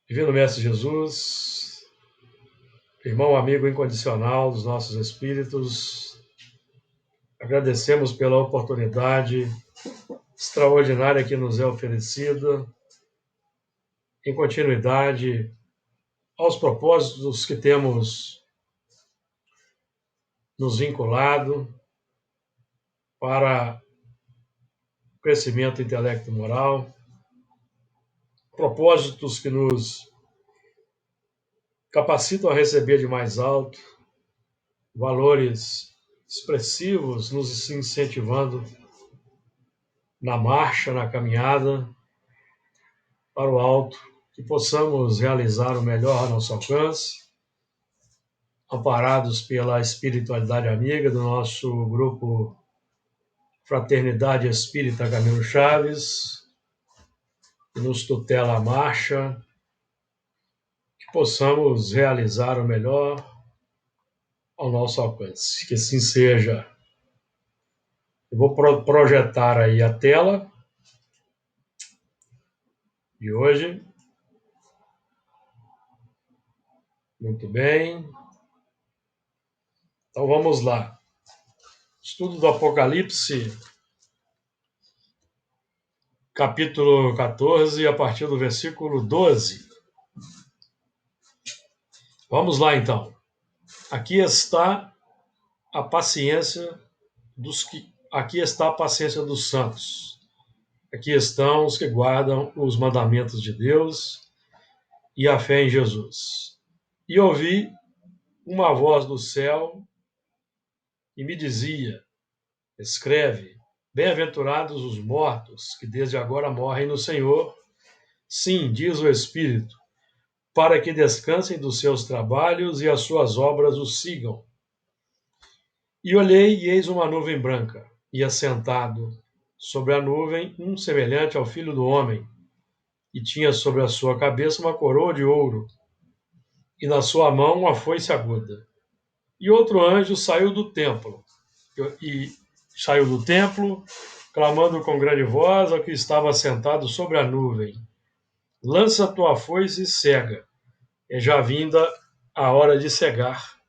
Divino Mestre Jesus, irmão, amigo incondicional dos nossos espíritos, agradecemos pela oportunidade extraordinária que nos é oferecida, em continuidade aos propósitos que temos nos vinculado para o crescimento intelecto e moral, propósitos que nos capacitam a receber de mais alto, valores expressivos nos incentivando na marcha, na caminhada para o alto, que possamos realizar o melhor a nosso alcance, amparados pela espiritualidade amiga do nosso grupo Fraternidade Espírita Camilo Chaves, que nos tutela a marcha, que possamos realizar o melhor ao nosso alcance. Que assim seja. Eu vou projetar aí a tela de hoje. Muito bem. Então vamos lá. Estudo do Apocalipse, capítulo 14, a partir do versículo 12. Vamos lá, então. Aqui está a paciência aqui está a paciência dos santos. Aqui estão os que guardam os mandamentos de Deus e a fé em Jesus. E ouvi uma voz do céu e me dizia: escreve, bem-aventurados os mortos, que desde agora morrem no Senhor. Sim, diz o Espírito, para que descansem dos seus trabalhos e as suas obras os sigam. E olhei, e eis uma nuvem branca, e assentado sobre a nuvem um semelhante ao Filho do Homem, e tinha sobre a sua cabeça uma coroa de ouro, e na sua mão uma foice aguda. E outro anjo saiu do templo, clamando com grande voz ao que estava sentado sobre a nuvem: lança a tua foice e cega, é já vinda a hora de cegar,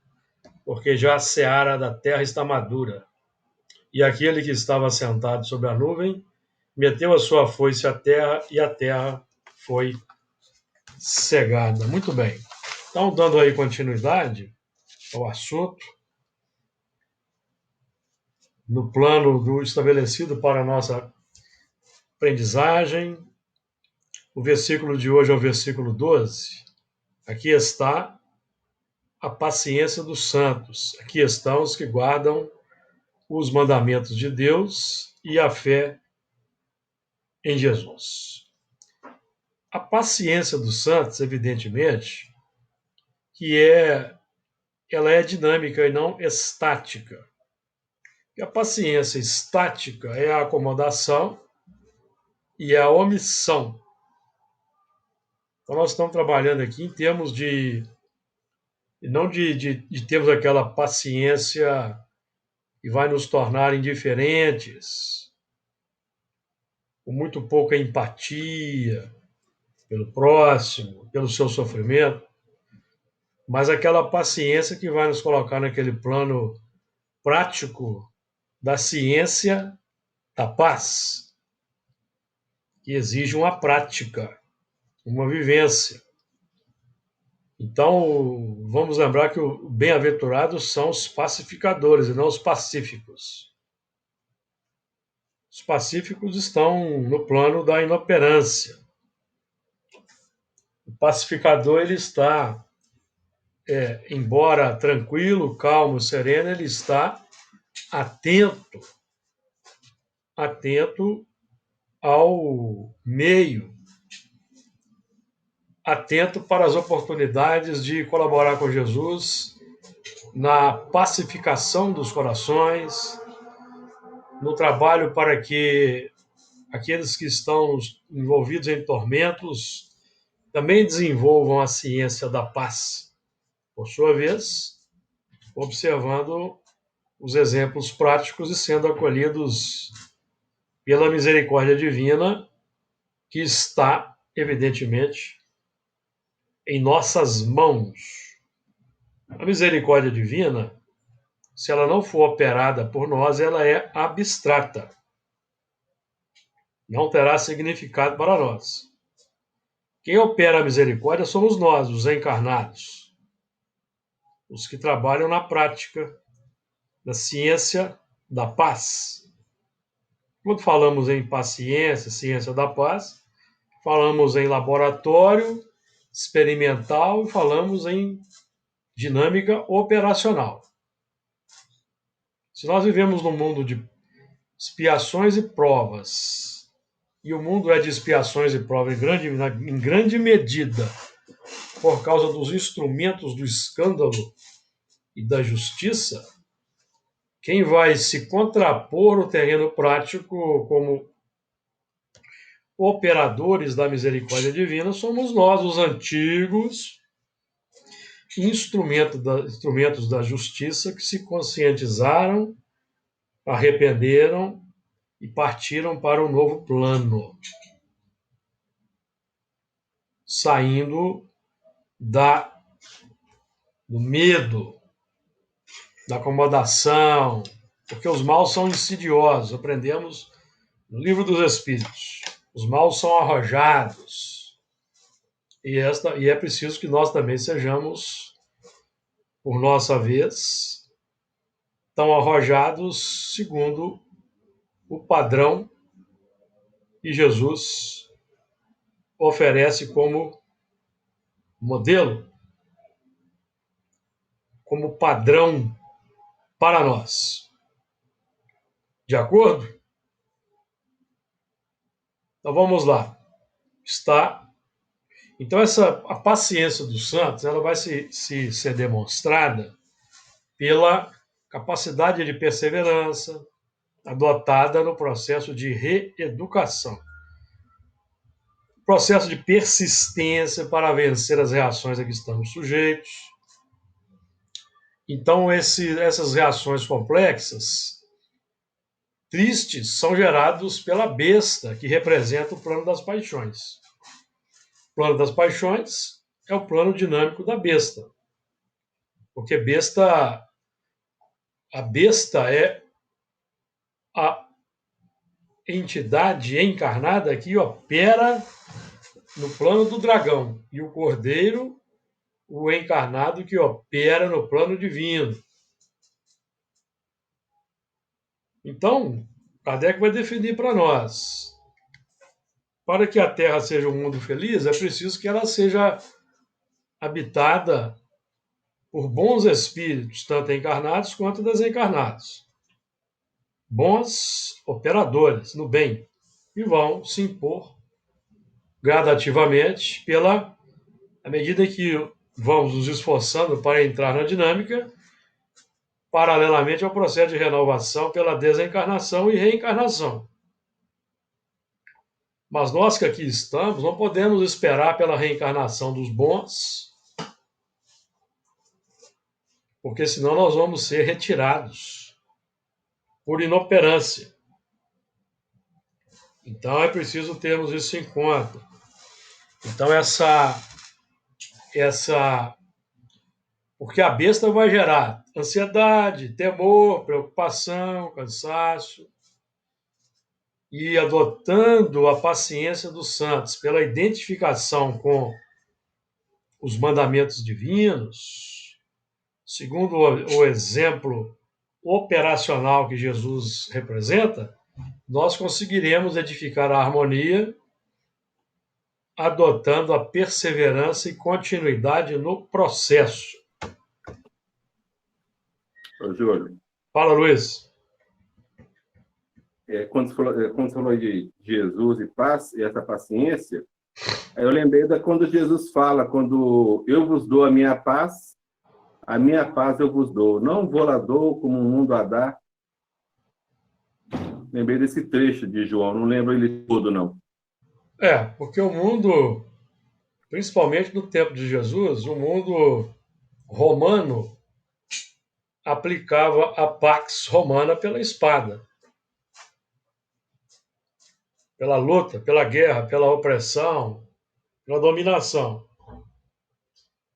porque já a seara da terra está madura. E aquele que estava sentado sobre a nuvem meteu a sua foice à terra, e a terra foi cegada. Muito bem. Então, dando aí continuidade ao assunto, no plano do estabelecido para a nossa aprendizagem, o versículo de hoje é o versículo 12. Aqui está a paciência dos santos. Aqui estão os que guardam os mandamentos de Deus e a fé em Jesus. A paciência dos santos, evidentemente, ela é dinâmica e não estática. E a paciência estática é a acomodação e a omissão. Então, nós estamos trabalhando aqui em termos não de termos aquela paciência que vai nos tornar indiferentes, com muito pouca empatia pelo próximo, pelo seu sofrimento, mas aquela paciência que vai nos colocar naquele plano prático da ciência da paz, que exige uma prática, uma vivência. Então, vamos lembrar que os bem-aventurados são os pacificadores e não os pacíficos. Os pacíficos estão no plano da inoperância. O pacificador, ele está, embora tranquilo, calmo, sereno, ele está atento ao meio, atento para as oportunidades de colaborar com Jesus na pacificação dos corações, no trabalho para que aqueles que estão envolvidos em tormentos também desenvolvam a ciência da paz. Por sua vez, observando os exemplos práticos e sendo acolhidos pela misericórdia divina, que está, evidentemente, em nossas mãos. A misericórdia divina, se ela não for operada por nós, ela é abstrata. Não terá significado para nós. Quem opera a misericórdia somos nós, os encarnados, os que trabalham na prática da ciência da paz. Quando falamos em paciência, ciência da paz, falamos em laboratório experimental e falamos em dinâmica operacional. Se nós vivemos num mundo de expiações e provas, e o mundo é de expiações e provas em grande medida por causa dos instrumentos do escândalo e da justiça, quem vai se contrapor no terreno prático como operadores da misericórdia divina somos nós, os antigos instrumentos da justiça que se conscientizaram, arrependeram e partiram para um novo plano, saindo do medo, da acomodação, porque os maus são insidiosos, aprendemos no Livro dos Espíritos. Os maus são arrojados. E é preciso que nós também sejamos, por nossa vez, tão arrojados segundo o padrão que Jesus oferece como modelo, como padrão para nós. De acordo? Então vamos lá. Então a paciência dos santos, ela vai ser demonstrada pela capacidade de perseverança adotada no processo de reeducação. Processo de persistência para vencer as reações a que estamos sujeitos. Então, essas reações complexas, tristes, são gerados pela besta, que representa o plano das paixões. O plano das paixões é o plano dinâmico da besta. Porque a besta é a entidade encarnada que opera no plano do dragão, e o cordeiro, o encarnado que opera no plano divino. Então, Kardec vai definir para nós: para que a Terra seja um mundo feliz, é preciso que ela seja habitada por bons espíritos, tanto encarnados quanto desencarnados. Bons operadores no bem, e vão se impor gradativamente à medida que vamos nos esforçando para entrar na dinâmica, paralelamente ao processo de renovação pela desencarnação e reencarnação. Mas nós que aqui estamos, não podemos esperar pela reencarnação dos bons, porque senão nós vamos ser retirados por inoperância. Então é preciso termos isso em conta. Então porque a besta vai gerar ansiedade, temor, preocupação, cansaço. E adotando a paciência dos santos pela identificação com os mandamentos divinos, segundo o exemplo operacional que Jesus representa, nós conseguiremos edificar a harmonia adotando a perseverança e continuidade no processo. Ô, Júlio. Fala, Luiz. Quando você falou de Jesus e paz, e essa paciência, eu lembrei quando Jesus fala, quando eu vos dou a minha paz eu vos dou. Não vou lá dou como o mundo a dá. Lembrei desse trecho de João, não lembro ele todo, não. Porque o mundo, principalmente no tempo de Jesus, o mundo romano aplicava a pax romana pela espada, pela luta, pela guerra, pela opressão, pela dominação.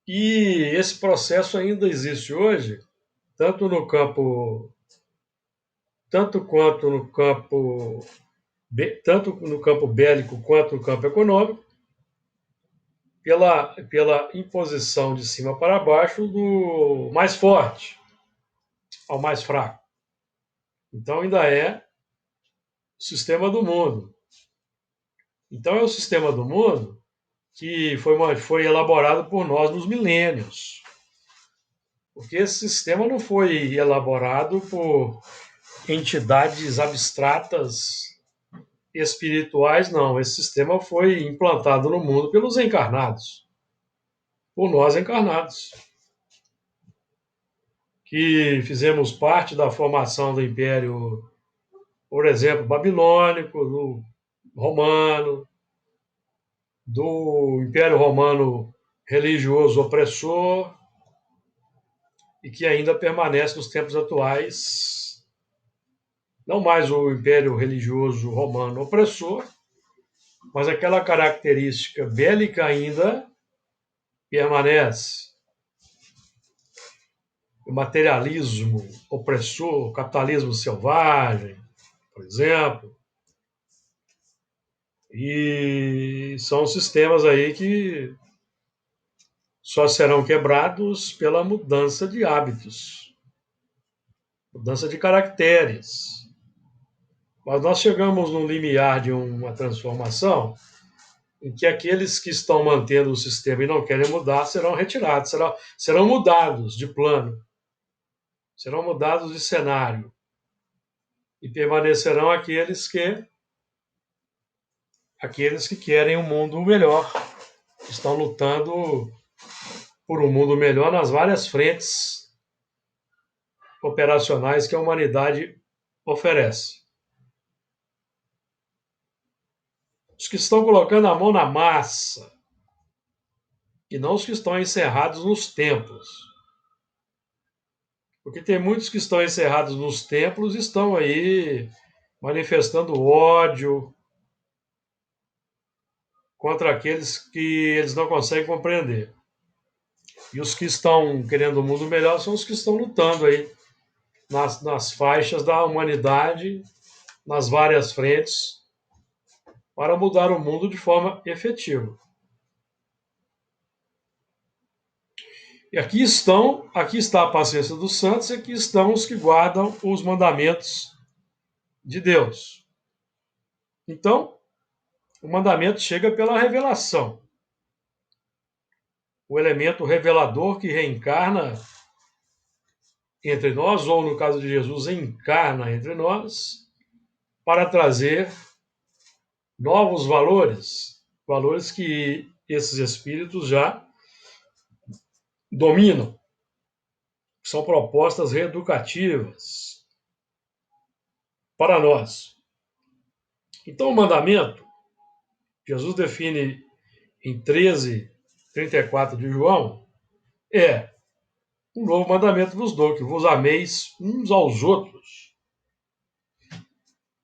E esse processo ainda existe hoje, tanto no campo, tanto quanto no campo, tanto no campo bélico quanto no campo econômico, pela imposição de cima para baixo do mais forte ao mais fraco. Então ainda é o sistema do mundo. Então é o sistema do mundo que foi elaborado por nós nos milênios. Porque esse sistema não foi elaborado por entidades abstratas espirituais, não. Esse sistema foi implantado no mundo pelos encarnados, por nós encarnados, que fizemos parte da formação do Império, por exemplo, babilônico, do romano, do Império Romano religioso opressor, e que ainda permanece nos tempos atuais, não mais o Império religioso romano opressor, mas aquela característica bélica ainda permanece. O materialismo opressor, o capitalismo selvagem, por exemplo. E são sistemas aí que só serão quebrados pela mudança de hábitos, mudança de caracteres. Mas nós chegamos num limiar de uma transformação em que aqueles que estão mantendo o sistema e não querem mudar serão retirados, serão mudados de plano, serão mudados de cenário. E permanecerão aqueles que querem um mundo melhor, estão lutando por um mundo melhor nas várias frentes operacionais que a humanidade oferece. Os que estão colocando a mão na massa, e não os que estão encerrados nos templos. Porque tem muitos que estão encerrados nos templos e estão aí manifestando ódio contra aqueles que eles não conseguem compreender. E os que estão querendo um mundo melhor são os que estão lutando aí nas faixas da humanidade, nas várias frentes, para mudar o mundo de forma efetiva. E aqui está a paciência dos santos, e aqui estão os que guardam os mandamentos de Deus. Então, o mandamento chega pela revelação. O elemento revelador que reencarna entre nós, ou no caso de Jesus, encarna entre nós, para trazer novos valores, valores que esses espíritos já dominam. São propostas reeducativas para nós. Então, o mandamento, Jesus define em 13:34 de João, é um novo mandamento vos dou, que vos ameis uns aos outros.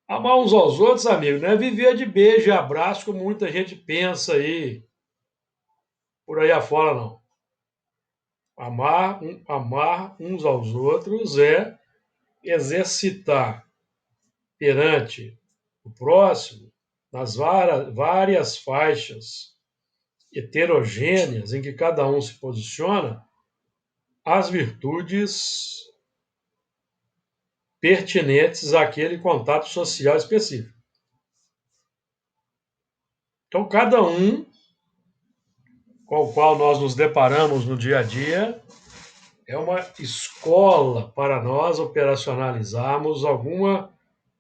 Amar uns aos outros, amigo, não é viver de beijo e abraço, como muita gente pensa aí, por aí afora, não. Amar uns aos outros é exercitar perante o próximo, nas várias faixas heterogêneas em que cada um se posiciona, as virtudes pertinentes àquele contato social específico. Então, cada um com o qual nós nos deparamos no dia a dia é uma escola para nós operacionalizarmos alguma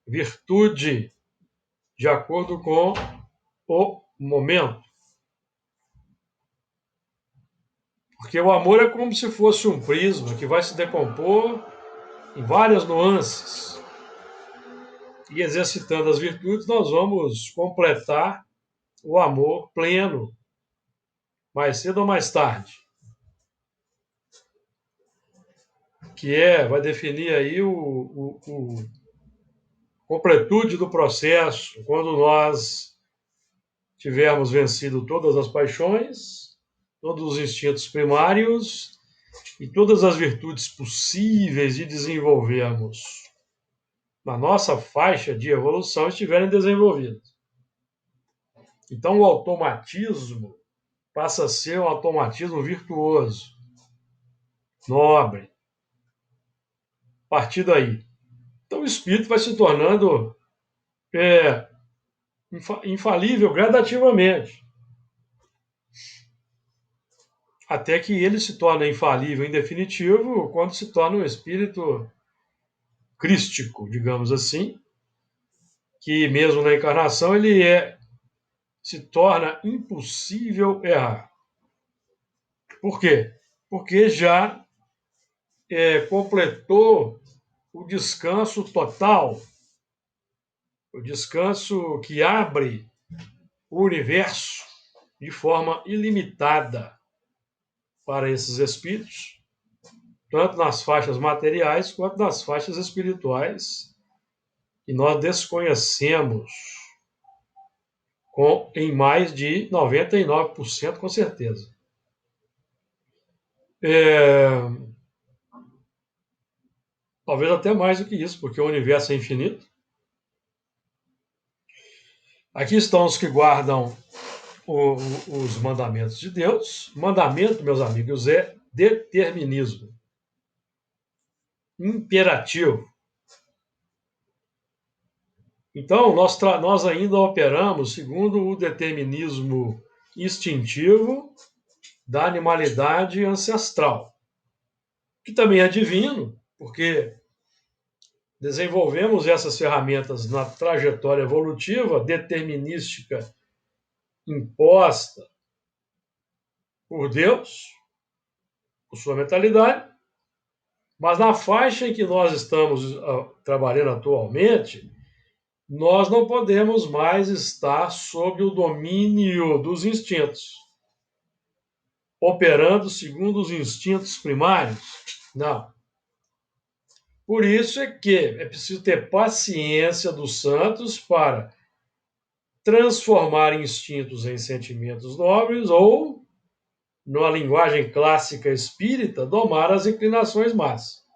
virtude de acordo com o momento. Porque o amor é como se fosse um prisma que vai se decompor em várias nuances. E exercitando as virtudes, nós vamos completar o amor pleno, mais cedo ou mais tarde. Que vai definir aí o completude do processo, quando nós tivermos vencido todas as paixões todos os instintos primários e todas as virtudes possíveis de desenvolvermos na nossa faixa de evolução estiverem desenvolvidas. Então, o automatismo passa a ser um automatismo virtuoso, nobre. A partir daí. Então, o espírito vai se tornando infalível gradativamente, até que ele se torna infalível em definitivo quando se torna um espírito crístico, digamos assim, que mesmo na encarnação ele se torna impossível errar. Por quê? Porque já completou o descanso total, o descanso que abre o universo de forma ilimitada para esses espíritos, tanto nas faixas materiais quanto nas faixas espirituais, que nós desconhecemos em mais de 99%, com certeza. Talvez até mais do que isso, porque o universo é infinito. Aqui estão os que guardam os mandamentos de Deus. Mandamento, meus amigos, é determinismo. Imperativo. Então, nós ainda operamos segundo o determinismo instintivo da animalidade ancestral, que também é divino, porque desenvolvemos essas ferramentas na trajetória evolutiva determinística imposta por Deus, por sua mentalidade, mas na faixa em que nós estamos trabalhando atualmente, nós não podemos mais estar sob o domínio dos instintos, operando segundo os instintos primários. Não. Por isso é que é preciso ter paciência dos santos para transformar instintos em sentimentos nobres ou, na linguagem clássica espírita, domar as inclinações más.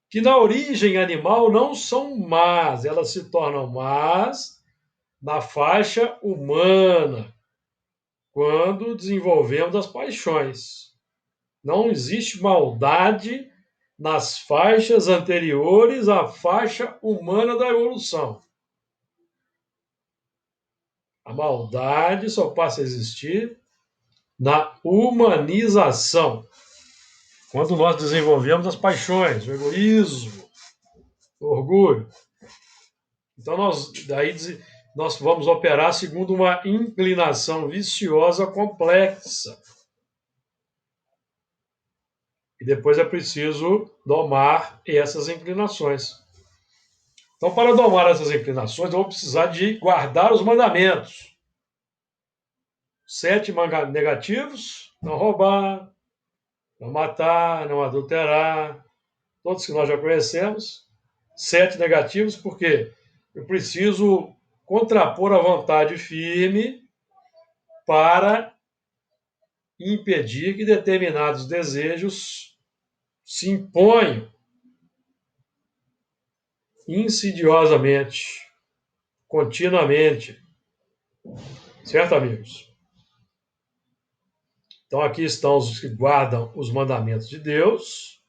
Que na origem animal não são más, elas se tornam más na faixa humana, quando desenvolvemos as paixões. Não existe maldade nas faixas anteriores à faixa humana da evolução. A maldade só passa a existir na humanização, quando nós desenvolvemos as paixões, o egoísmo, o orgulho. Então, nós vamos operar segundo uma inclinação viciosa complexa. E depois é preciso domar essas inclinações. Então, para domar essas inclinações, eu vou precisar de guardar os mandamentos. 7 negativos: não roubar, não matar, não adulterar, todos que nós já conhecemos. 7 negativos, porque eu preciso contrapor a vontade firme para impedir que determinados desejos se imponham insidiosamente, continuamente. Certo, amigos? Então, aqui estão os que guardam os mandamentos de Deus,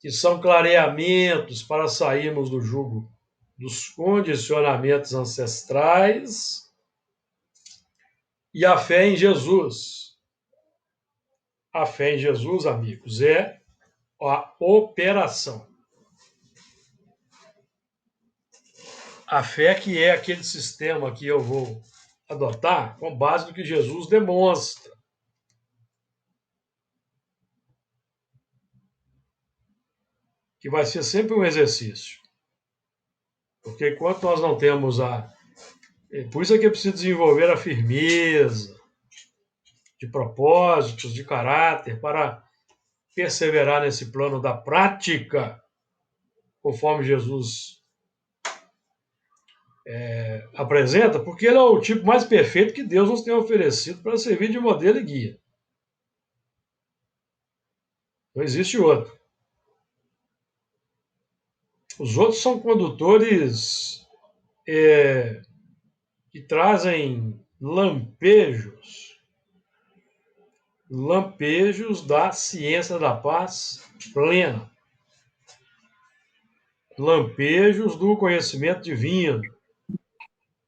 que são clareamentos para sairmos do jugo dos condicionamentos ancestrais, e a fé em Jesus. A fé em Jesus, amigos, é a operação. A fé que é aquele sistema que eu vou adotar com base no que Jesus demonstra. Que vai ser sempre um exercício. Porque enquanto nós não temos por isso é que é preciso desenvolver a firmeza de propósitos, de caráter, para perseverar nesse plano da prática, conforme Jesus apresenta, porque ele é o tipo mais perfeito que Deus nos tem oferecido para servir de modelo e guia. Não existe outro. Os outros são condutores que trazem lampejos da ciência da paz plena, lampejos do conhecimento divino.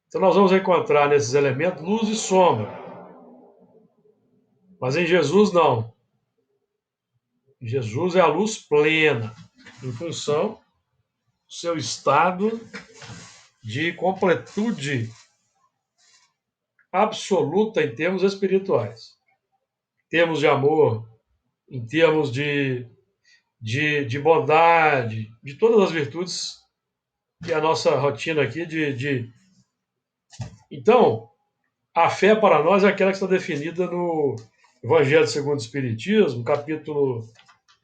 Então nós vamos encontrar nesses elementos luz e sombra. Mas em Jesus não. Jesus é a luz plena, em função do seu estado de completude absoluta em termos espirituais. Em termos de amor, em termos de bondade, de todas as virtudes que é a nossa rotina aqui Então, a fé para nós é aquela que está definida no Evangelho segundo o Espiritismo, capítulo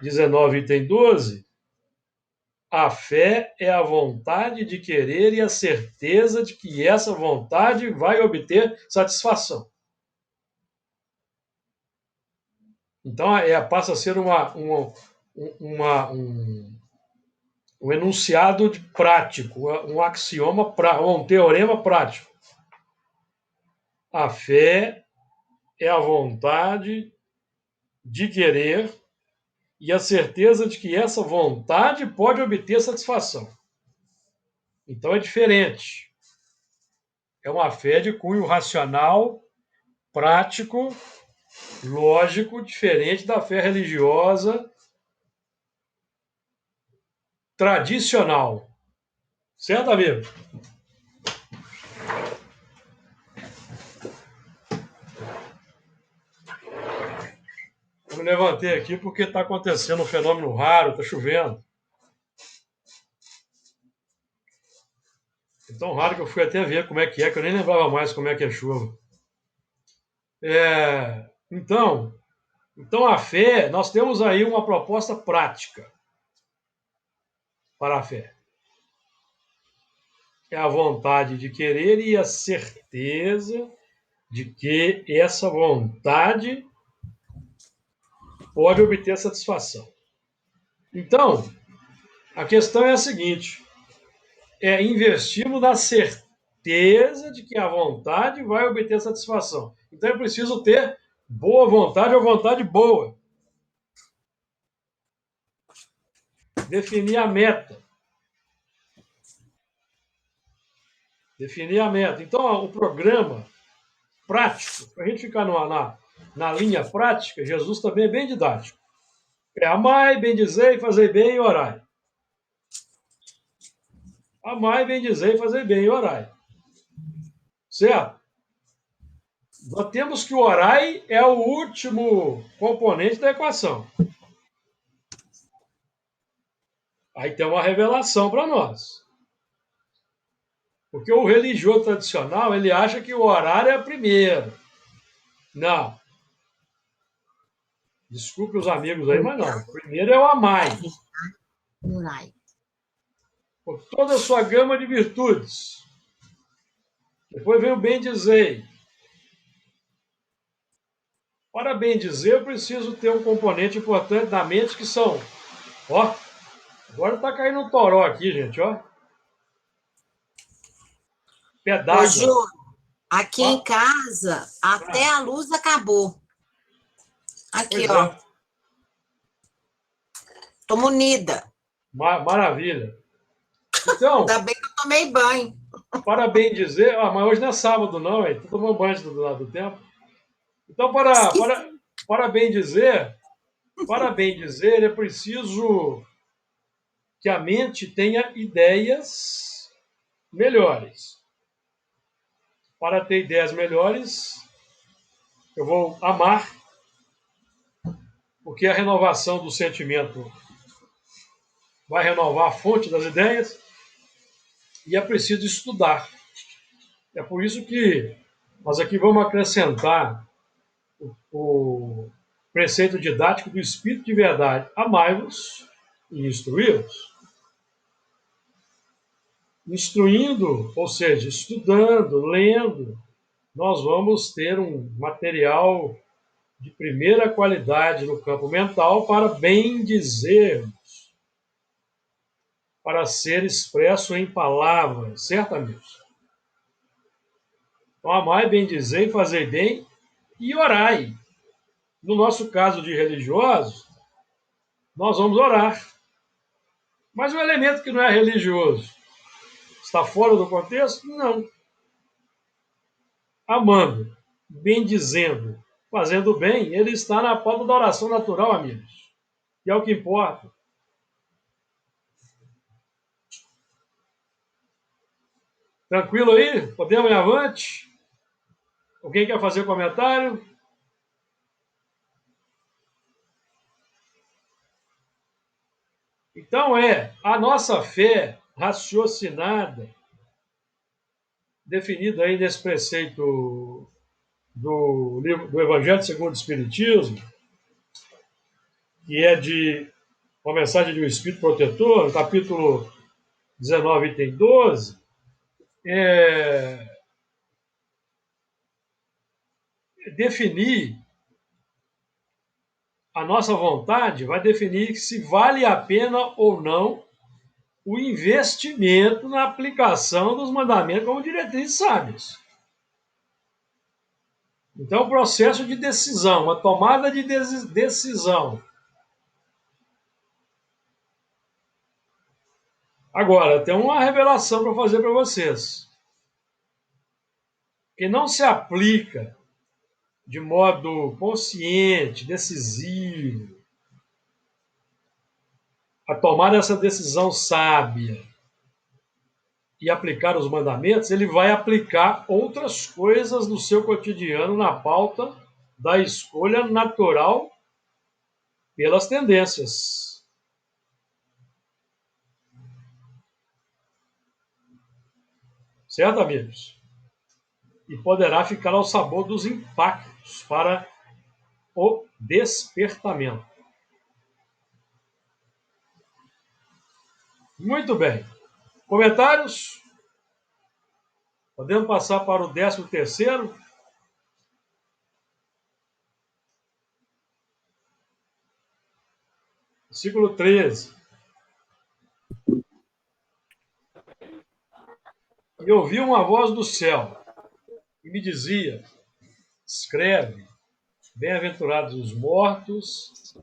19, item 12. A fé é a vontade de querer e a certeza de que essa vontade vai obter satisfação. Então, passa a ser um enunciado prático, um axioma, um teorema prático. A fé é a vontade de querer e a certeza de que essa vontade pode obter satisfação. Então é diferente. É uma fé de cunho racional, prático, lógico, diferente da fé religiosa tradicional. Certo, amigo? Eu me levantei aqui porque está acontecendo um fenômeno raro, está chovendo. É tão raro que eu fui até ver como é, que eu nem lembrava mais como é que é chuva. Então a fé, nós temos aí uma proposta prática para a fé. É a vontade de querer e a certeza de que essa vontade pode obter satisfação. Então, a questão é a seguinte: investirmos na certeza de que a vontade vai obter satisfação. Então é preciso ter boa vontade ou vontade boa. Definir a meta. Então, o programa prático, para a gente ficar na linha prática, Jesus também é bem didático. Amai, bendizei, fazei bem e orai. Amai, bendizei, fazei bem e orai. Certo? Nós temos que o orai é o último componente da equação. Aí tem uma revelação para nós. Porque o religioso tradicional, ele acha que o orar é primeiro. Não. Desculpe os amigos aí, mas não. Primeiro é o amai. Por toda a sua gama de virtudes. Depois vem o bendizei. Para bendizer, eu preciso ter um componente importante na mente que são... Ó, agora tá caindo um toró aqui, gente, ó. Pé d'água. Ô, Júlio, aqui em casa, até a luz acabou. Aqui, ó. Tô munida. Maravilha. Então... Ainda bem que eu tomei banho. Para bendizer... mas hoje não é sábado, não, hein? Tu tomou banho do tempo. Então, para bendizer, é preciso que a mente tenha ideias melhores. Para ter ideias melhores, eu vou amar, porque a renovação do sentimento vai renovar a fonte das ideias, e é preciso estudar. É por isso que nós aqui vamos acrescentar o preceito didático do Espírito de Verdade. Amai-vos e instruí-vos. instruindo, ou seja, estudando, lendo, nós vamos ter um material de primeira qualidade no campo mental para bem dizermos, para ser expresso em palavras, certamente. Então, amai, bem dizer, fazei bem e orai. No nosso caso de religiosos, nós vamos orar. Mas o elemento que não é religioso está fora do contexto? Não. Amando, bendizendo, fazendo bem, ele está na pauta da oração natural, amigos. Que é o que importa. Tranquilo aí? Podemos ir avante? Alguém quer fazer comentário? Então a nossa fé raciocinada, definida aí nesse preceito do livro do Evangelho segundo o Espiritismo, que é de uma mensagem de um Espírito Protetor, capítulo 19, item 12, definir a nossa vontade, vai definir se vale a pena ou não o investimento na aplicação dos mandamentos como diretrizes sábias. Então, o processo de decisão, a tomada de decisão. Agora, tem uma revelação para fazer para vocês. Que não se aplica de modo consciente, decisivo, a tomar essa decisão sábia e aplicar os mandamentos, ele vai aplicar outras coisas no seu cotidiano na pauta da escolha natural pelas tendências. Certo, amigos? E poderá ficar ao sabor dos impactos para o despertamento. Muito bem. Comentários? Podemos passar para o 13º? Versículo 13. E ouvi uma voz do céu, que me dizia, escreve, bem-aventurados os mortos,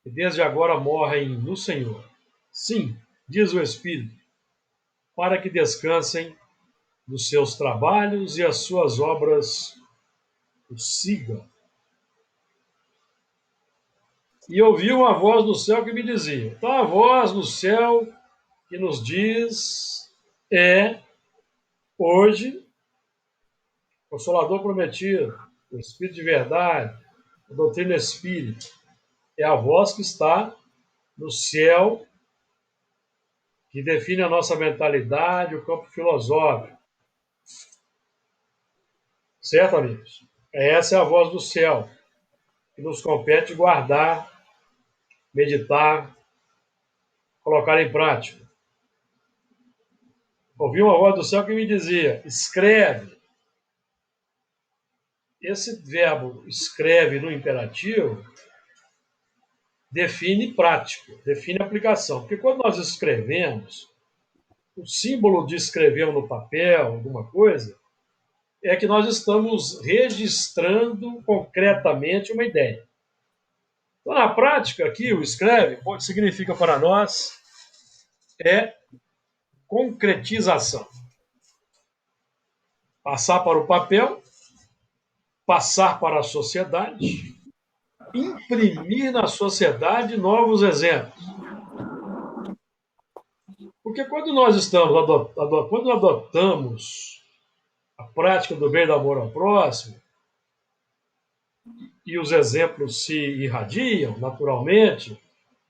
que desde agora morrem no Senhor. Sim, diz o Espírito, para que descansem dos seus trabalhos e as suas obras os sigam. E ouvi uma voz do céu que me dizia. Então, a voz do céu que nos diz hoje, Consolador prometido, o Espírito de verdade, a doutrina espírita, é a voz que está no céu, que define a nossa mentalidade, o campo filosófico. Certo, amigos? Essa é a voz do céu, que nos compete guardar, meditar, colocar em prática. Ouvi uma voz do céu que me dizia, escreve. Esse verbo escreve no imperativo define prática, define aplicação. Porque quando nós escrevemos, o símbolo de escrever no papel, alguma coisa, é que nós estamos registrando concretamente uma ideia. Então, na prática, aqui, o escreve significa para nós concretização. Passar para o papel, passar para a sociedade, imprimir na sociedade novos exemplos. Porque quando nós quando adotamos a prática do bem e do amor ao próximo, e os exemplos se irradiam naturalmente,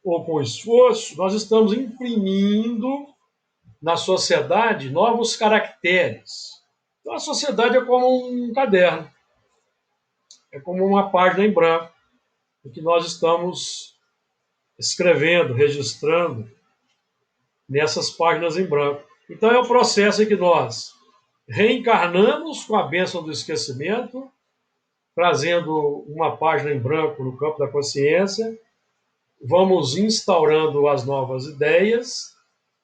ou com esforço, nós estamos imprimindo na sociedade novos caracteres. Então, a sociedade é como um caderno, é como uma página em branco, em que nós estamos escrevendo, registrando nessas páginas em branco. Então é o processo em que nós reencarnamos com a bênção do esquecimento, trazendo uma página em branco no campo da consciência, vamos instaurando as novas ideias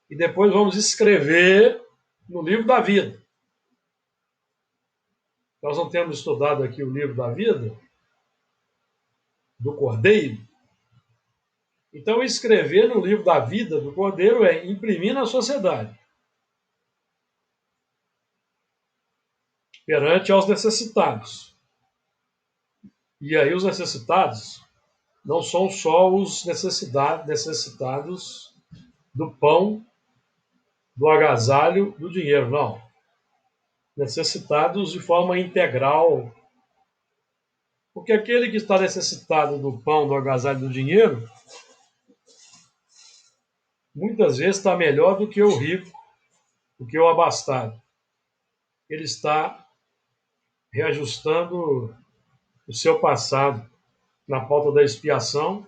e depois vamos escrever no livro da vida. Nós não temos estudado aqui o livro da vida, do Cordeiro. Então, escrever no livro da vida do Cordeiro é imprimir na sociedade, perante aos necessitados. E aí os necessitados não são só os necessitados do pão, do agasalho, do dinheiro, não. Necessitados de forma integral. Porque aquele que está necessitado do pão, do agasalho, do dinheiro, muitas vezes está melhor do que o rico, do que o abastado. Ele está reajustando o seu passado na pauta da expiação,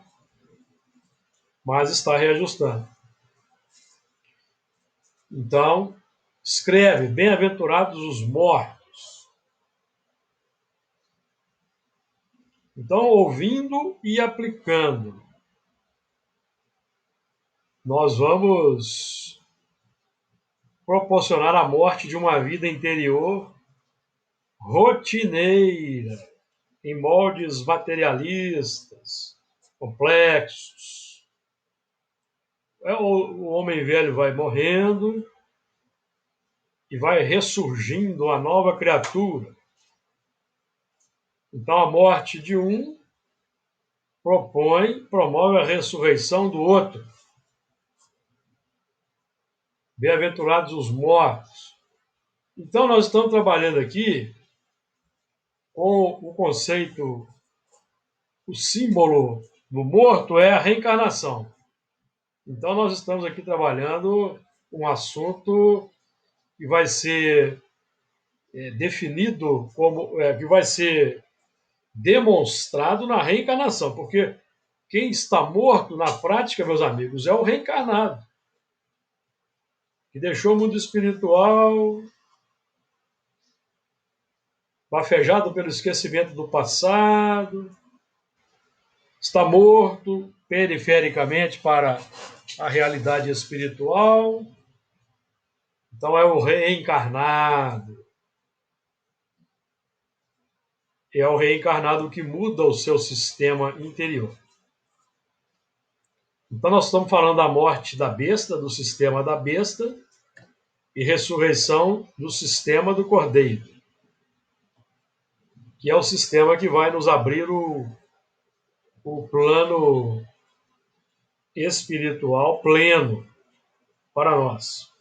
mas está reajustando. Então, escreve, bem-aventurados os mortos. Então, ouvindo e aplicando, nós vamos proporcionar a morte de uma vida interior rotineira, em moldes materialistas, complexos. O homem velho vai morrendo e vai ressurgindo a nova criatura. Então, a morte de um promove a ressurreição do outro. Bem-aventurados os mortos. Então, nós estamos trabalhando aqui com o conceito, o símbolo do morto é a reencarnação. Então, nós estamos aqui trabalhando um assunto que vai ser definido como, que vai ser demonstrado na reencarnação, porque quem está morto na prática, meus amigos, é o reencarnado, que deixou o mundo espiritual bafejado pelo esquecimento do passado, está morto perifericamente para a realidade espiritual. Então é o reencarnado. É o reencarnado que muda o seu sistema interior. Então nós estamos falando da morte da besta, do sistema da besta, e ressurreição do sistema do Cordeiro, que é o sistema que vai nos abrir o plano espiritual pleno para nós.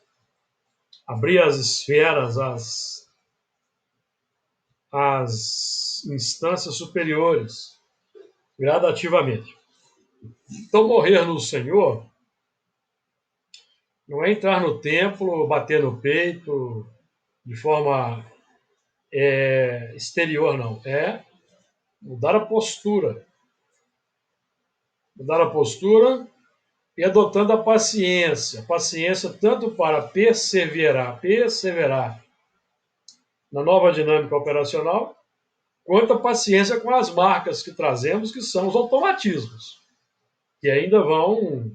Abrir as esferas, as instâncias superiores, gradativamente. Então, morrer no Senhor não é entrar no templo, bater no peito de forma exterior, não. É mudar a postura. Mudar a postura e adotando a paciência. A paciência tanto para perseverar na nova dinâmica operacional, quanto a paciência com as marcas que trazemos, que são os automatismos, que ainda vão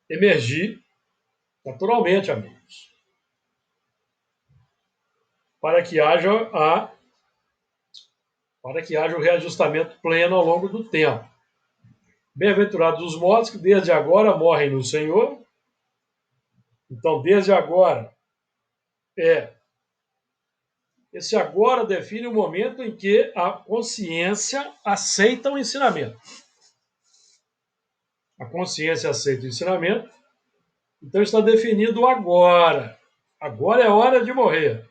emergir naturalmente, amigos, para que haja o reajustamento pleno ao longo do tempo. Bem-aventurados os mortos que desde agora morrem no Senhor. Então, desde agora, esse agora define o momento em que a consciência aceita o ensinamento. A consciência aceita o ensinamento, então está definido o agora. Agora é hora de morrer.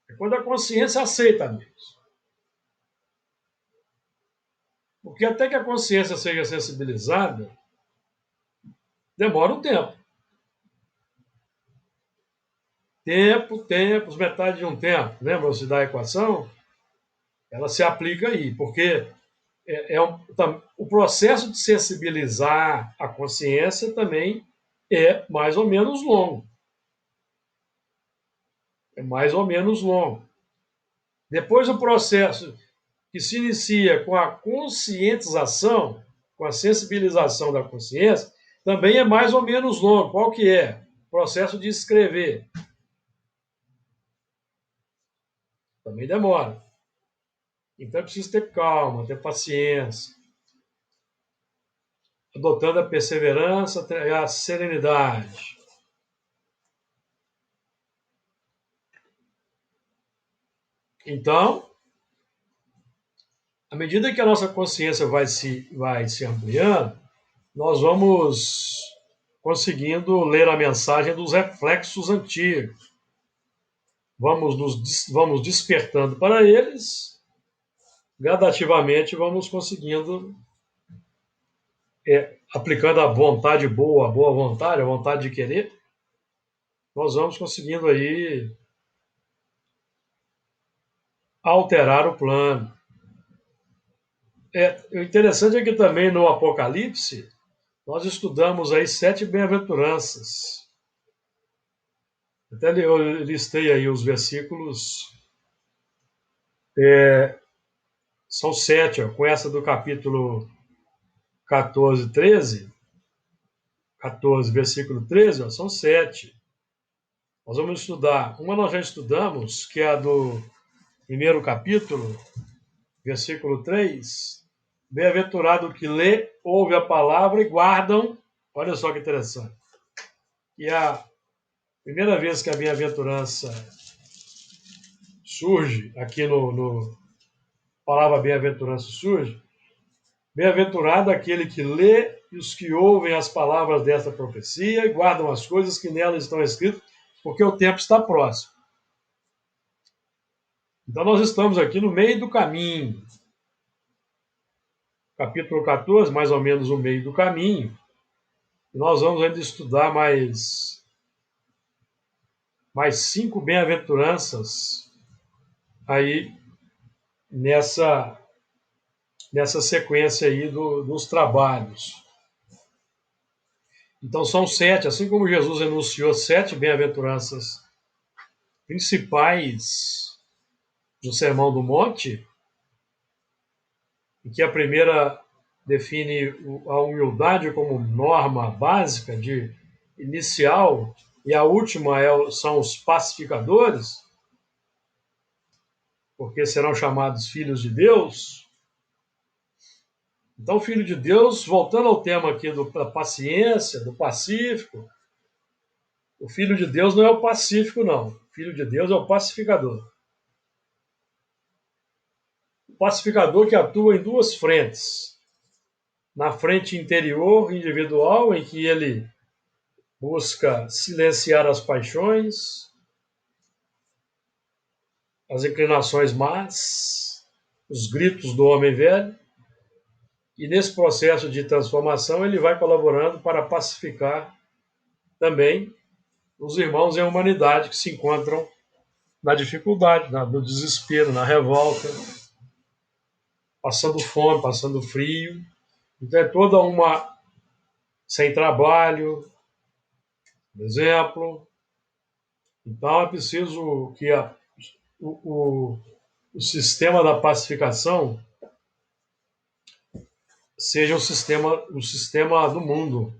É quando a consciência aceita, amigos. Porque até que a consciência seja sensibilizada, demora um tempo. Tempos, metade de um tempo. Lembra-se da equação? Ela se aplica aí, porque o processo de sensibilizar a consciência também é mais ou menos longo. É mais ou menos longo. Depois o processo que se inicia com a conscientização, com a sensibilização da consciência, também é mais ou menos longo. Qual que é? O processo de escrever. Também demora. Então é preciso ter calma, ter paciência, adotando a perseverança e a serenidade. Então, à medida que a nossa consciência vai se ampliando, nós vamos conseguindo ler a mensagem dos reflexos antigos. Vamos despertando para eles, gradativamente vamos conseguindo, aplicando a vontade boa, a boa vontade, a vontade de querer, nós vamos conseguindo aí alterar o plano. O interessante é que também no Apocalipse, nós estudamos aí 7 bem-aventuranças. Até eu listei aí os versículos, são 7, com essa do capítulo 14, 13, 14, versículo 13, são 7. Nós vamos estudar, uma nós já estudamos, que é a do primeiro capítulo, versículo 3. Bem-aventurado que lê, ouve a palavra e guardam. Olha só que interessante. E a primeira vez que a bem-aventurança surge, aqui no palavra bem-aventurança surge, bem-aventurado aquele que lê e os que ouvem as palavras desta profecia e guardam as coisas que nela estão escritas, porque o tempo está próximo. Então nós estamos aqui no meio do caminho. Capítulo 14, mais ou menos o meio do caminho. Nós vamos ainda estudar mais 5 bem-aventuranças aí nessa sequência aí dos trabalhos. Então são 7, assim como Jesus enunciou 7 bem-aventuranças principais do Sermão do Monte, em que a primeira define a humildade como norma básica de inicial, e a última são os pacificadores, porque serão chamados filhos de Deus. Então, filho de Deus, voltando ao tema aqui da paciência, do pacífico, o filho de Deus não é o pacífico, não. O filho de Deus é o pacificador. O pacificador que atua em 2 frentes. Na frente interior, individual, em que ele busca silenciar as paixões, as inclinações más, os gritos do homem velho. E nesse processo de transformação, ele vai colaborando para pacificar também os irmãos em humanidade que se encontram na dificuldade, no desespero, na revolta, passando fome, passando frio. Então é toda uma sem trabalho, por exemplo. Então é preciso que o sistema da pacificação seja o sistema do mundo,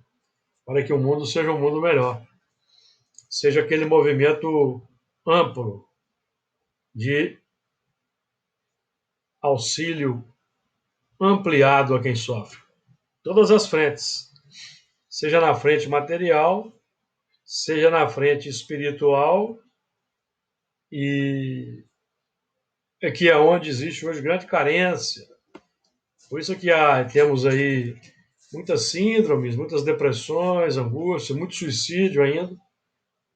para que o mundo seja um mundo melhor. Seja aquele movimento amplo de auxílio ampliado a quem sofre. Todas as frentes. Seja na frente material, seja na frente espiritual, e aqui é onde existe hoje grande carência. Por isso que temos aí muitas síndromes, muitas depressões, angústia, muito suicídio ainda,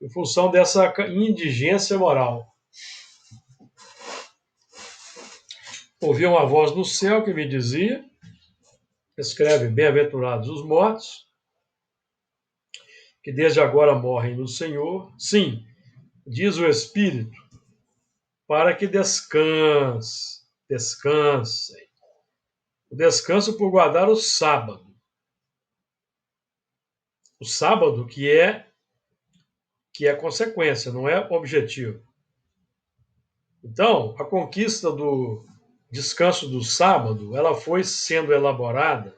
em função dessa indigência moral. Ouvi uma voz do céu que me dizia, escreve, bem-aventurados os mortos, que desde agora morrem no Senhor. Sim, diz o Espírito, para que descansem. O descanso por guardar o sábado. O sábado que é consequência, não é objetivo. Então, a conquista do descanso do sábado, ela foi sendo elaborada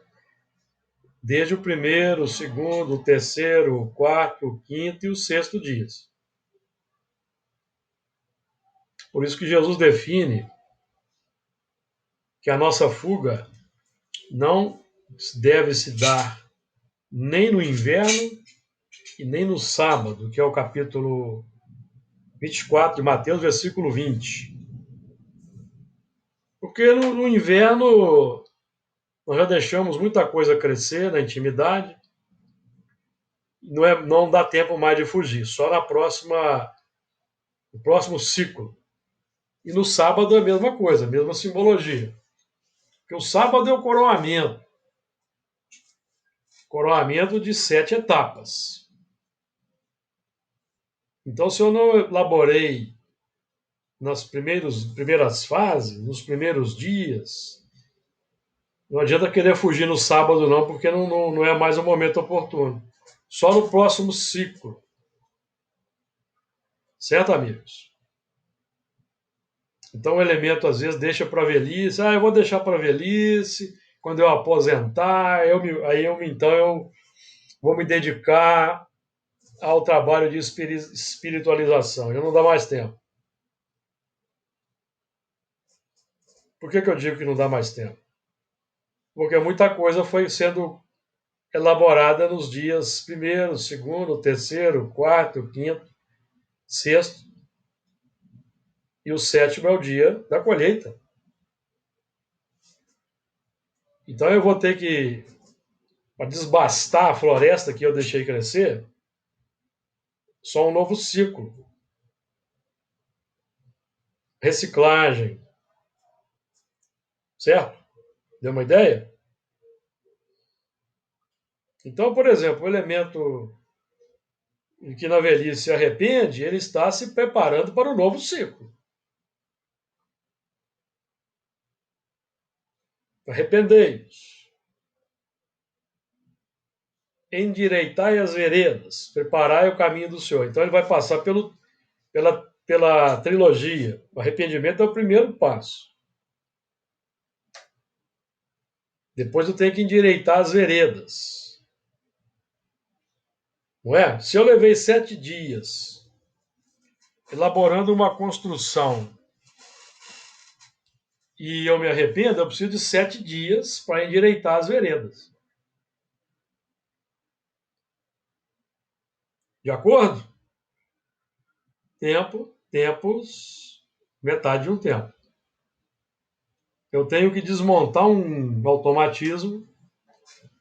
desde o primeiro, o segundo, o terceiro, o quarto, o quinto e o sexto dias. Por isso que Jesus define que a nossa fuga não deve se dar nem no inverno e nem no sábado, que é o capítulo 24 de Mateus, versículo 20. Porque no inverno nós já deixamos muita coisa crescer na intimidade, não dá tempo mais de fugir, só no próximo ciclo. E no sábado é a mesma coisa, a mesma simbologia. Porque o sábado é o coroamento de 7 etapas. Então, se eu não elaborei nas primeiras fases, nos primeiros dias, não adianta querer fugir no sábado, não, porque não é mais o momento oportuno. Só no próximo ciclo. Certo, amigos? Então, o elemento, às vezes, deixa para a velhice. Eu vou deixar para a velhice, quando eu aposentar, então eu vou me dedicar ao trabalho de espiritualização. Já não dá mais tempo. Por que eu digo que não dá mais tempo? Porque muita coisa foi sendo elaborada nos dias primeiro, segundo, terceiro, quarto, quinto, sexto, e o sétimo é o dia da colheita. Então eu vou ter que, para desbastar a floresta que eu deixei crescer, só um novo ciclo. Reciclagem. Certo? Deu uma ideia? Então, por exemplo, o elemento que na velhice se arrepende, ele está se preparando para o novo ciclo. Arrependei-vos. Endireitai as veredas, preparai o caminho do Senhor. Então ele vai passar pela trilogia. O arrependimento é o primeiro passo. Depois eu tenho que endireitar as veredas. Não é? Se eu levei 7 dias elaborando uma construção e eu me arrependo, eu preciso de 7 dias para endireitar as veredas. De acordo? Tempos, metade de um tempo. Eu tenho que desmontar um automatismo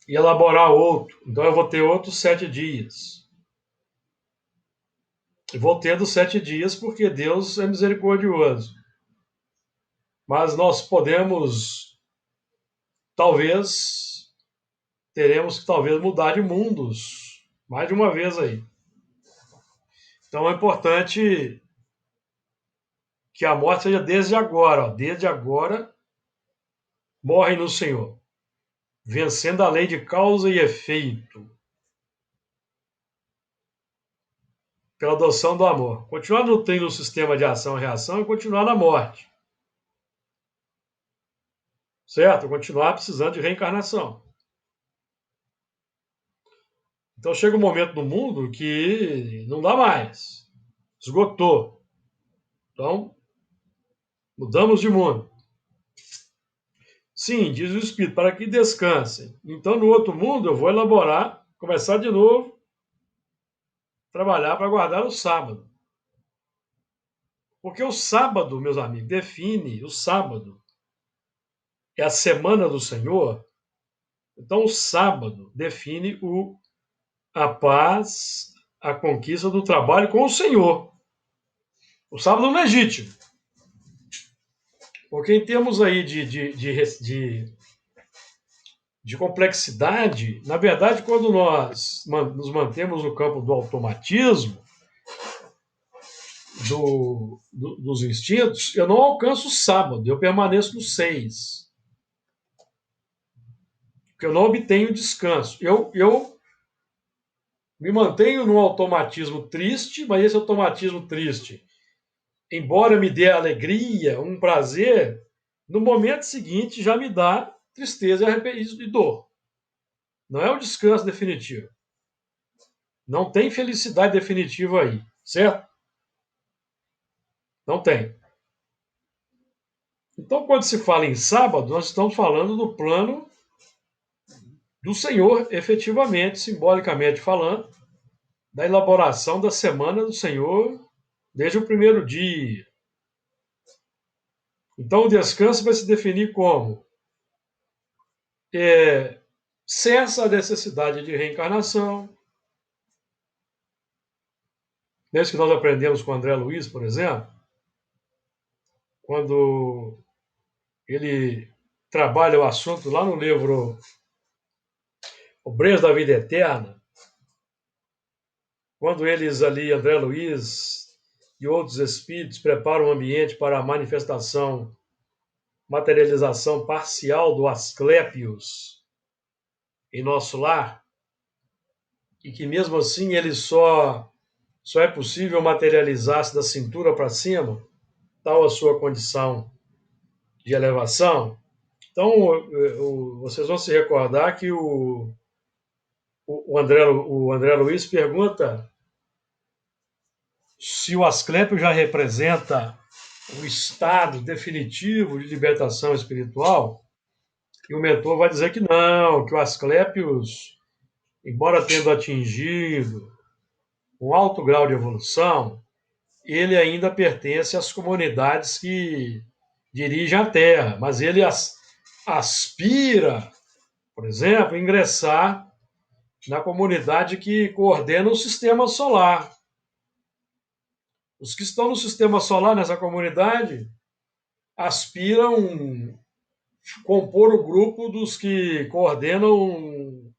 e elaborar outro. Então eu vou ter outros 7 dias. E vou tendo 7 dias porque Deus é misericordioso. Mas nós teremos que talvez mudar de mundos mais de uma vez aí. Então é importante que a morte seja desde agora. Desde agora, morre no Senhor, vencendo a lei de causa e efeito, pela adoção do amor. Continuar nutrindo o sistema de ação e reação e continuar na morte. Certo? Continuar precisando de reencarnação. Então chega um momento no mundo que não dá mais. Esgotou. Então, mudamos de mundo. Sim, diz o Espírito, para que descansem. Então, no outro mundo, eu vou elaborar, começar de novo, trabalhar para guardar o sábado. Porque o sábado, meus amigos, define o sábado. É a semana do Senhor. Então, o sábado define a paz, a conquista do trabalho com o Senhor. O sábado legítimo. Porque em termos aí de complexidade, na verdade, quando nós nos mantemos no campo do automatismo, dos instintos, eu não alcanço o sábado, eu permaneço no 6. Porque eu não obtenho descanso. Eu me mantenho num automatismo triste, mas esse automatismo triste, embora me dê alegria, um prazer, no momento seguinte já me dá tristeza e dor. Não é o descanso definitivo. Não tem felicidade definitiva aí, certo? Não tem. Então, quando se fala em sábado, nós estamos falando do plano do Senhor, efetivamente, simbolicamente falando, da elaboração da semana do Senhor desde o primeiro dia. Então, o descanso vai se definir como cessa a necessidade de reencarnação. É isso que nós aprendemos com André Luiz, por exemplo, quando ele trabalha o assunto lá no livro Obreiros da Vida Eterna, quando eles ali, André Luiz e outros espíritos, preparam o ambiente para a manifestação, materialização parcial do Asclépios em nosso lar, e que mesmo assim ele só é possível materializar-se da cintura para cima, tal a sua condição de elevação. Então, vocês vão se recordar que o André Luiz pergunta se o Asclépio já representa o estado definitivo de libertação espiritual, e o mentor vai dizer que não, que o Asclépios, embora tendo atingido um alto grau de evolução, ele ainda pertence às comunidades que dirigem a Terra, mas ele aspira, por exemplo, a ingressar na comunidade que coordena o sistema solar. Os que estão no sistema solar, nessa comunidade, aspiram compor o grupo dos que coordenam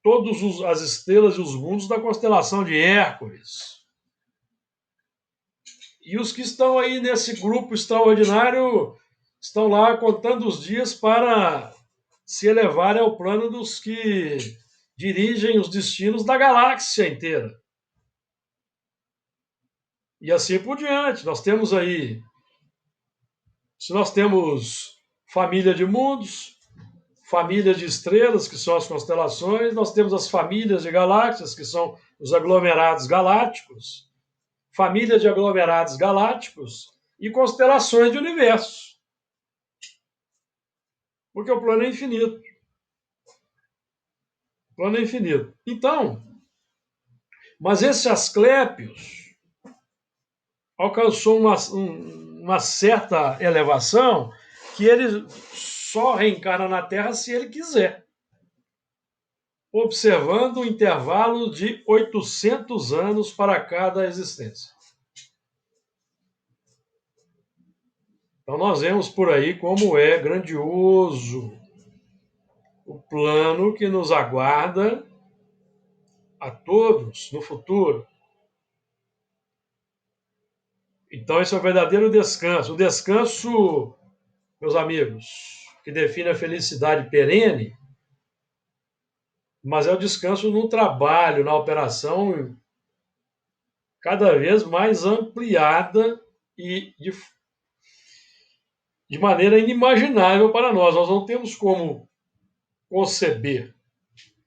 todas as estrelas e os mundos da constelação de Hércules. E os que estão aí nesse grupo extraordinário estão lá contando os dias para se elevarem ao plano dos que dirigem os destinos da galáxia inteira. E assim por diante. Nós temos aí, se nós temos família de mundos, família de estrelas, que são as constelações, nós temos as famílias de galáxias, que são os aglomerados galácticos, família de aglomerados galácticos e constelações de universos. Porque o plano é infinito. O plano é infinito. Então, mas esse Asclépios alcançou uma certa elevação que ele só reencarna na Terra se ele quiser, observando um intervalo de 800 anos para cada existência. Então nós vemos por aí como é grandioso o plano que nos aguarda a todos no futuro. Então esse é o verdadeiro descanso. O descanso, meus amigos, que define a felicidade perene, mas é o descanso no trabalho, na operação cada vez mais ampliada e de maneira inimaginável para nós. Nós não temos como conceber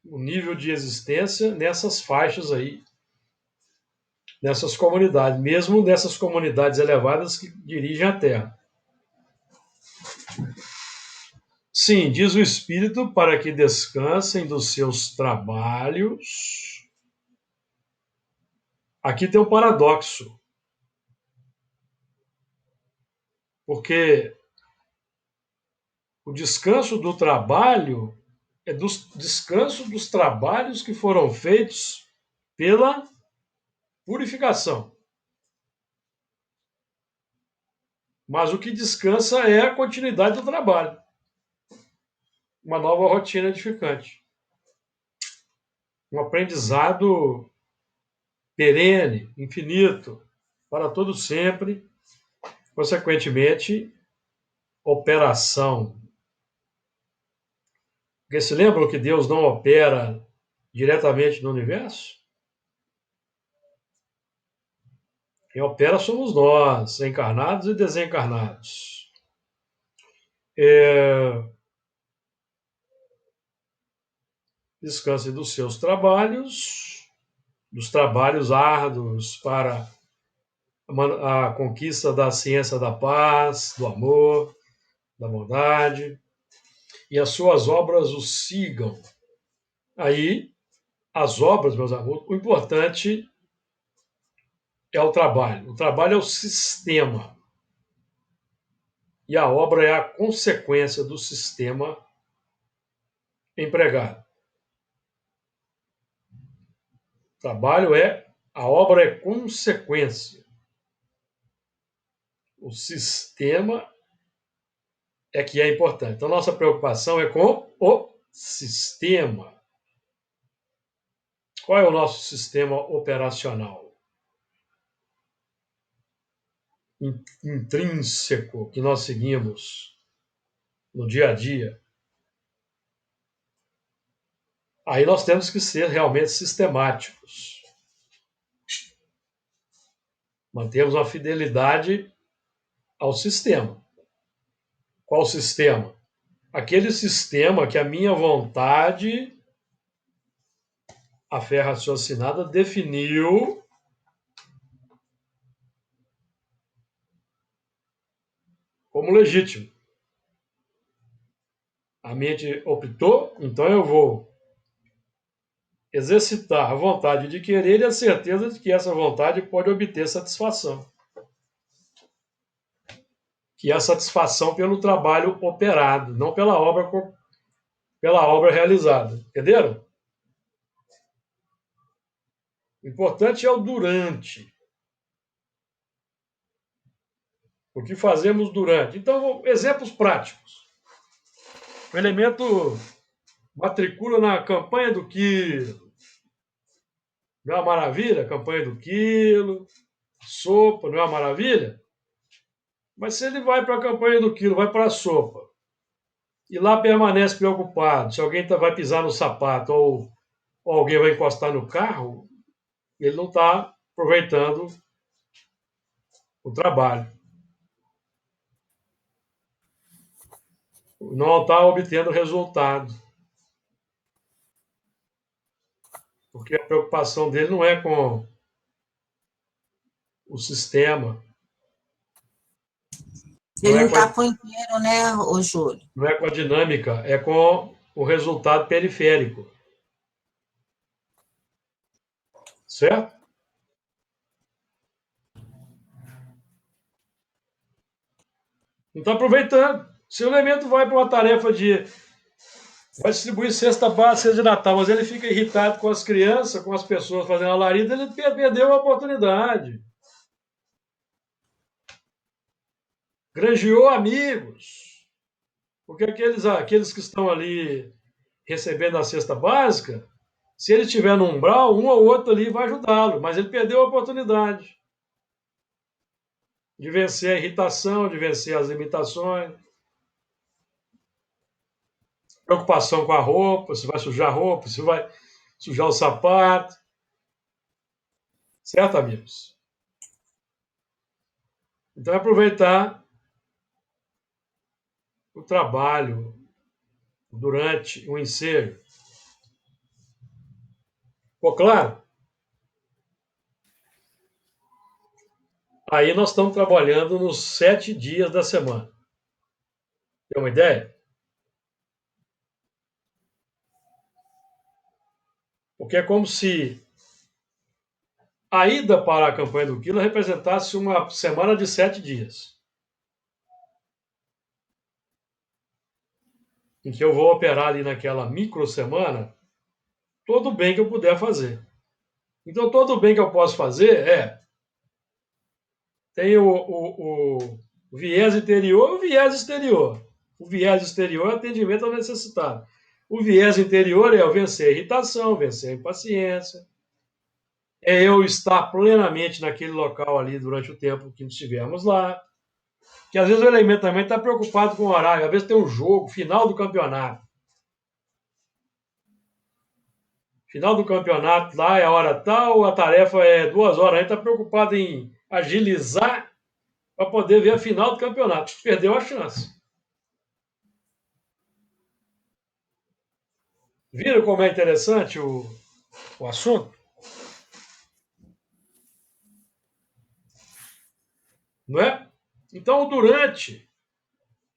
o nível de existência nessas faixas aí, nessas comunidades, mesmo nessas comunidades elevadas que dirigem a Terra. Sim, diz o Espírito, para que descansem dos seus trabalhos. Aqui tem um paradoxo, porque o descanso do trabalho é do descanso dos trabalhos que foram feitos pela purificação. Mas o que descansa é a continuidade do trabalho. Uma nova rotina edificante. Um aprendizado perene, infinito, para todo sempre. Consequentemente, operação. Porque se lembram que Deus não opera diretamente no universo? Quem opera somos nós, encarnados e desencarnados. Descanse dos seus trabalhos, dos trabalhos árduos para a conquista da ciência da paz, do amor, da bondade, e as suas obras o sigam. Aí, as obras, meus amigos, o importante é o trabalho. O trabalho é o sistema. E a obra é a consequência do sistema empregado. A obra é consequência. O sistema é que é importante. Então, nossa preocupação é com o sistema. Qual é o nosso sistema operacional? Intrínseco, que nós seguimos no dia a dia. Aí nós temos que ser realmente sistemáticos. Mantemos uma fidelidade ao sistema. Qual sistema? Aquele sistema que a minha vontade, a fé raciocinada, definiu como legítimo. A mente optou, então eu vou exercitar a vontade de querer e a certeza de que essa vontade pode obter satisfação. Que é a satisfação pelo trabalho operado, não pela obra realizada. Entenderam? O importante é o durante. O que fazemos durante. Então, exemplos práticos. O elemento matricula na campanha do quilo. Não é uma maravilha? Campanha do quilo, sopa, não é uma maravilha? Mas se ele vai para a campanha do quilo, vai para a sopa, e lá permanece preocupado, se alguém vai pisar no sapato ou alguém vai encostar no carro, ele não está aproveitando o trabalho. Não está obtendo resultado. Porque a preocupação dele não é com o sistema. Ele não está por inteiro, né, ô Júlio? Não é com a dinâmica, é com o resultado periférico. Certo? Não está aproveitando. Se o elemento vai para uma tarefa vai distribuir cesta básica de Natal, mas ele fica irritado com as crianças, com as pessoas fazendo alarido, ele perdeu a oportunidade. Granjeou amigos. Porque aqueles que estão ali recebendo a cesta básica, se ele estiver no umbral, um ou outro ali vai ajudá-lo, mas ele perdeu a oportunidade de vencer a irritação, de vencer as limitações. Preocupação com a roupa, se vai sujar a roupa, se vai sujar o sapato. Certo, amigos? Então, é aproveitar o trabalho durante o ensejo. Ficou claro? Aí nós estamos trabalhando nos 7 dias da semana. Tem uma ideia? Porque é como se a ida para a campanha do quilo representasse uma semana de 7 dias. Em que eu vou operar ali naquela micro semana todo o bem que eu puder fazer. Então, todo o bem que eu posso fazer tem o viés interior e o viés exterior. O viés exterior é atendimento ao necessitado. O viés interior é eu vencer a irritação, vencer a impaciência. É eu estar plenamente naquele local ali durante o tempo que estivermos lá. Que às vezes o elemento também está preocupado com o horário. Às vezes tem um jogo, final do campeonato. Final do campeonato, lá é a hora tal, a tarefa é 2 horas. A gente está preocupado em agilizar para poder ver a final do campeonato. Perdeu a chance. Viram como é interessante o assunto? Não é? Então, o durante.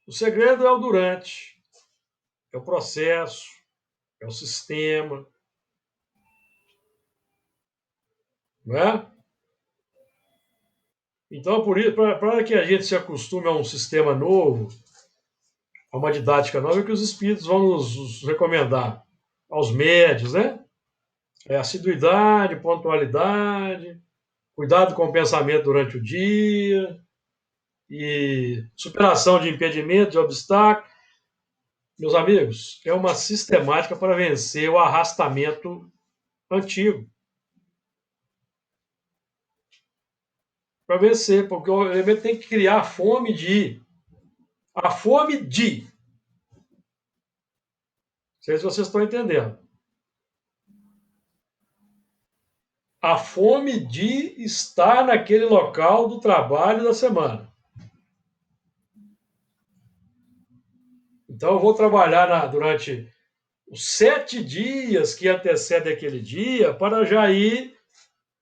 O segredo é o durante. É o processo. É o sistema. Não é? Então, por isso, para que a gente se acostume a um sistema novo, a uma didática nova, é que os espíritos vão nos recomendar aos médios, né? Assiduidade, pontualidade, cuidado com o pensamento durante o dia, e superação de impedimentos, de obstáculos. Meus amigos, é uma sistemática para vencer o arrastamento antigo. Para vencer, porque o elemento tem que criar a fome de. A fome de. Não sei se vocês estão entendendo. A fome de estar naquele local do trabalho da semana. Então, eu vou trabalhar durante os 7 dias que antecedem aquele dia para já ir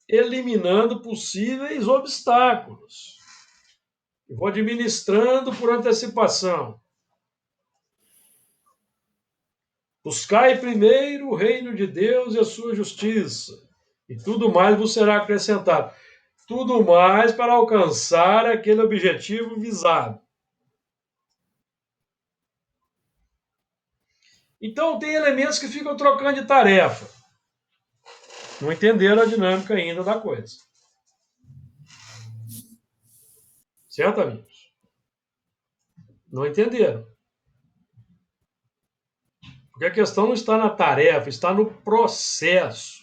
eliminando possíveis obstáculos. Eu vou administrando por antecipação. Buscai primeiro o reino de Deus e a sua justiça, e tudo mais vos será acrescentado. Tudo mais para alcançar aquele objetivo visado. Então, tem elementos que ficam trocando de tarefa. Não entenderam a dinâmica ainda da coisa. Certo, amigos? Não entenderam. Porque a questão não está na tarefa, está no processo.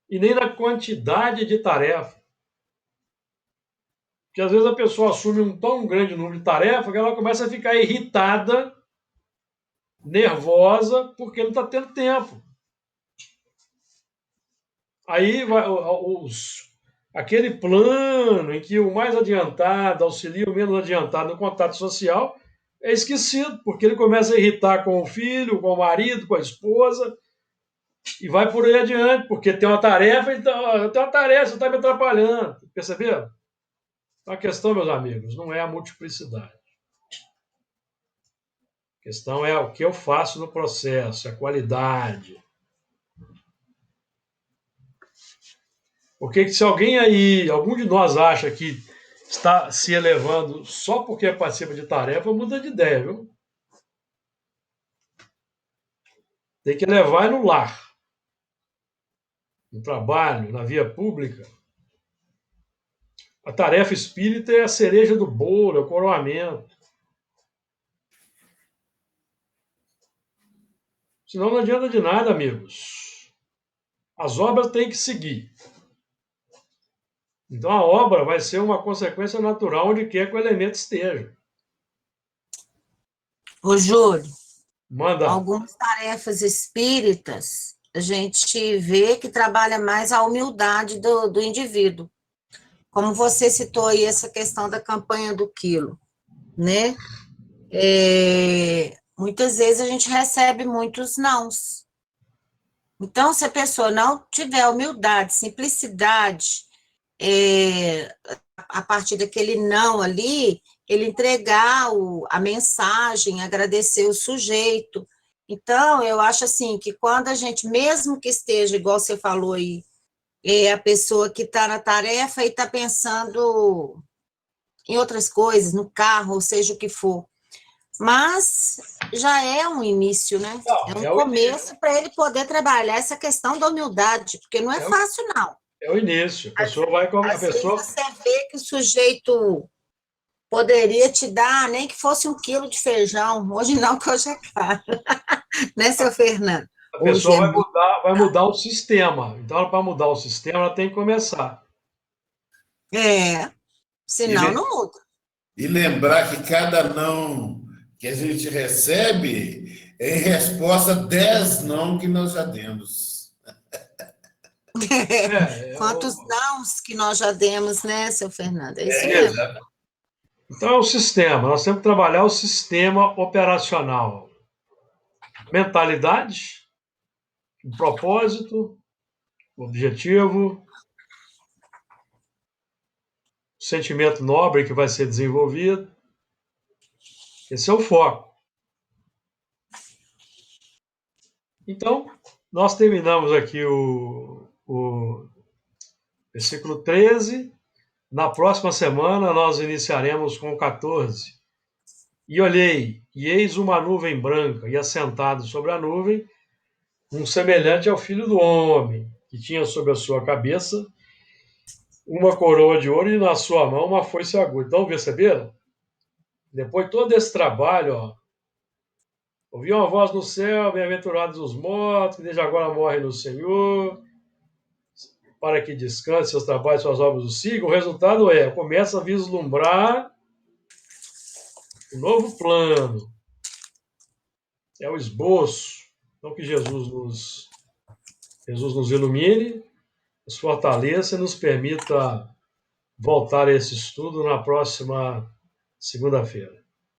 E nem na quantidade de tarefa. Porque às vezes a pessoa assume um tão grande número de tarefas que ela começa a ficar irritada, nervosa, porque não está tendo tempo. Aí aquele plano em que o mais adiantado auxilia o menos adiantado no contato social é esquecido, porque ele começa a irritar com o filho, com o marido, com a esposa, e vai por aí adiante, porque tem uma tarefa, então, eu tenho uma tarefa, você está me atrapalhando. Perceberam? A questão, meus amigos, não é a multiplicidade. A questão é o que eu faço no processo, a qualidade. Porque se alguém aí, algum de nós acha que está se elevando só porque participa de tarefa, muda de ideia, viu? Tem que elevar no lar, no trabalho, na via pública. A tarefa espírita é a cereja do bolo, é o coroamento. Senão não adianta de nada, amigos. As obras têm que seguir. Então a obra vai ser uma consequência natural onde quer que o elemento esteja. Ô, Júlio, Manda. Algumas tarefas espíritas, a gente vê que trabalha mais a humildade do indivíduo. Como você citou aí essa questão da campanha do quilo, né? Muitas vezes a gente recebe muitos nãos. Então, se a pessoa não tiver humildade, simplicidade, a partir daquele não ali, ele entregar a mensagem, agradecer o sujeito. Então, eu acho assim, que quando a gente, mesmo que esteja, igual você falou aí, a pessoa que está na tarefa e está pensando em outras coisas, no carro, ou seja o que for, mas já é um início, né? Não, é um começo para ele poder trabalhar essa questão da humildade, porque não é fácil, não. É o início. A pessoa vai com a pessoa. Vezes você vê que o sujeito poderia te dar nem que fosse 1 quilo de feijão. Hoje não, que hoje é caro. Né, seu Fernando? A pessoa vai mudar o sistema. Então, para mudar o sistema, ela tem que começar. Senão não muda. E lembrar que cada não que a gente recebe é em resposta a 10 não que nós já demos. Quantos nãos que nós já demos, né, seu Fernando? É isso É, mesmo. Então é o sistema, nós temos que trabalhar o sistema operacional. Mentalidade, o propósito, o objetivo, o sentimento nobre que vai ser desenvolvido. Esse é o foco. Então, nós terminamos aqui o versículo 13. Na próxima semana, nós iniciaremos com o 14. E olhei, e eis uma nuvem branca, e assentado sobre a nuvem, um semelhante ao Filho do Homem, que tinha sobre a sua cabeça uma coroa de ouro e na sua mão uma foice aguda. Então, perceberam? Depois de todo esse trabalho, ouvi uma voz no céu, bem-aventurados os mortos, que desde agora morrem no Senhor, para que descanse seus trabalhos, suas obras o sigam. O resultado começa a vislumbrar um novo plano. É o esboço. Então, que Jesus nos ilumine, nos fortaleça e nos permita voltar a esse estudo na próxima segunda-feira.